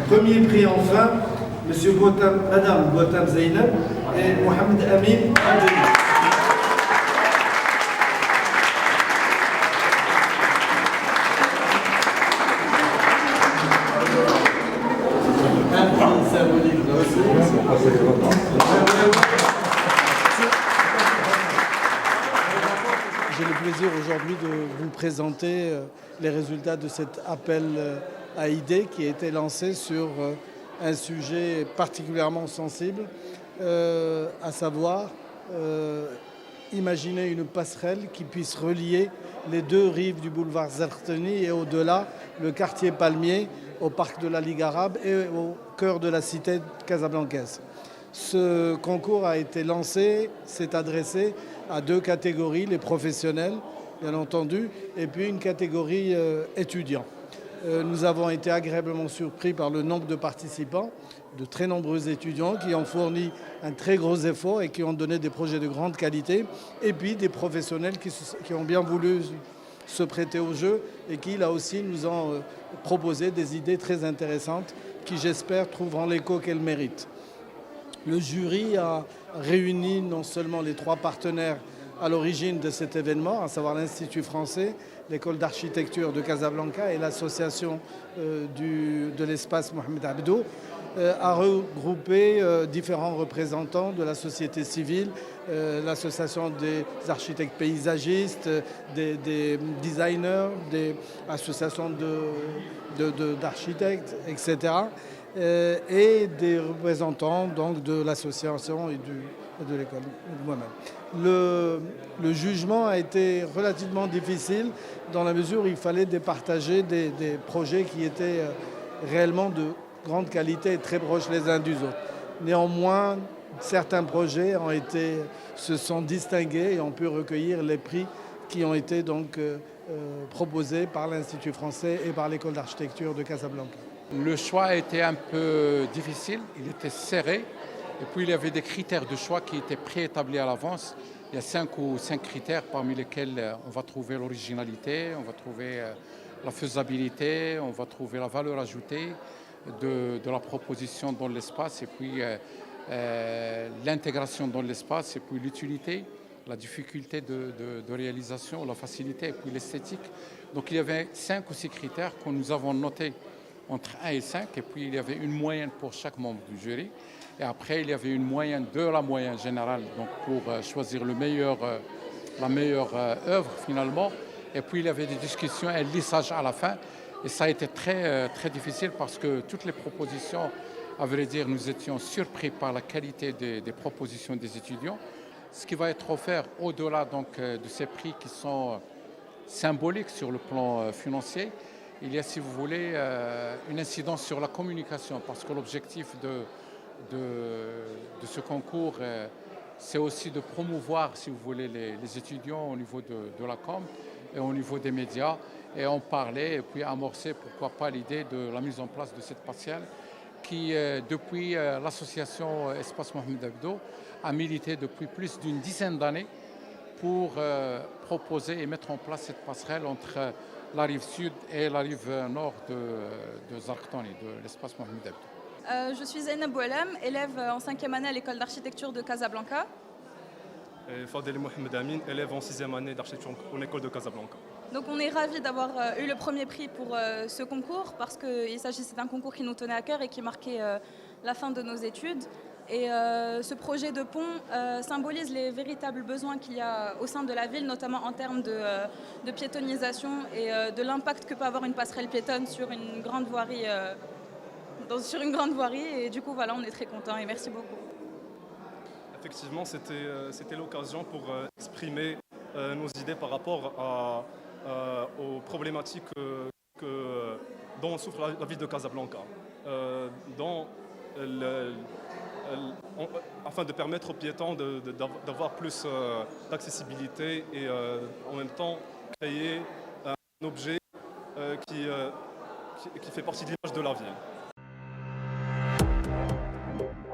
Premier prix enfin, Madame Gautam Zainab et Mohamed Amin Abdelli. J'ai le plaisir aujourd'hui de vous présenter les résultats de cet appel à idées qui a été lancé sur un sujet particulièrement sensible, à savoir imaginer une passerelle qui puisse relier les deux rives du boulevard Zarqani et au-delà le quartier Palmier au parc de la Ligue arabe et au cœur de la cité casablancaise. Ce concours a été lancé, s'est adressé à deux catégories, les professionnels, bien entendu, et puis une catégorie étudiants. Nous avons été agréablement surpris par le nombre de participants, de très nombreux étudiants qui ont fourni un très gros effort et qui ont donné des projets de grande qualité, et puis des professionnels qui ont bien voulu se prêter au jeu et qui, là aussi, nous ont proposé des idées très intéressantes qui, j'espère, trouveront l'écho qu'elles méritent. Le jury a réuni non seulement les trois partenaires à l'origine de cet événement, à savoir l'Institut français, l'école d'architecture de Casablanca et l'association de l'espace Mohamed Abdo, a regroupé différents représentants de la société civile, l'association des architectes paysagistes, des designers, des associations d'architectes, etc. Et des représentants donc, de l'association et de l'école, moi-même. Le jugement a été relativement difficile dans la mesure où il fallait départager des projets qui étaient réellement de grande qualité et très proches les uns des autres. Néanmoins, certains projets se sont distingués et ont pu recueillir les prix qui ont été donc proposés par l'Institut français et par l'école d'architecture de Casablanca. Le choix a été un peu difficile, il était serré. Et puis il y avait des critères de choix qui étaient préétablis à l'avance. Il y a 5 critères parmi lesquels on va trouver l'originalité, on va trouver la faisabilité, on va trouver la valeur ajoutée de la proposition dans l'espace, et puis l'intégration dans l'espace, et puis l'utilité, la difficulté de réalisation, la facilité, et puis l'esthétique. Donc il y avait 5 ou 6 critères que nous avons notés entre 1 et 5, et puis il y avait une moyenne pour chaque membre du jury. Et après, il y avait une moyenne de la moyenne générale, donc pour choisir la meilleure œuvre finalement. Et puis il y avait des discussions et un lissage à la fin. Et ça a été très, très difficile parce que toutes les propositions, à vrai dire, nous étions surpris par la qualité des propositions des étudiants. Ce qui va être offert au-delà donc de ces prix qui sont symboliques sur le plan financier, il y a, si vous voulez, une incidence sur la communication, parce que l'objectif de ce concours, c'est aussi de promouvoir, si vous voulez, les étudiants au niveau de la com et au niveau des médias, et en parler, et puis amorcer, pourquoi pas, l'idée de la mise en place de cette passerelle qui, depuis l'association Espace Mohamed Abdo, a milité depuis plus d'une dizaine d'années pour proposer et mettre en place cette passerelle entre la rive sud et la rive nord de Zarqani, de l'espace Mohamed Abdo. Je suis Zainab Boualem, élève en 5e année à l'école d'architecture de Casablanca. Et Fadel Mohamed Amin, élève en 6e année d'architecture en école de Casablanca. Donc on est ravis d'avoir eu le premier prix pour ce concours parce qu'il s'agissait d'un concours qui nous tenait à cœur et qui marquait la fin de nos études. Et ce projet de pont symbolise les véritables besoins qu'il y a au sein de la ville, notamment en termes de piétonnisation et de l'impact que peut avoir une passerelle piétonne sur une grande voirie. Et du coup voilà, on est très contents et merci beaucoup. Effectivement, c'était l'occasion pour exprimer nos idées par rapport aux problématiques dont souffre la ville de Casablanca, afin de permettre aux piétons d'avoir plus d'accessibilité et en même temps créer un objet qui fait partie de l'image de la ville.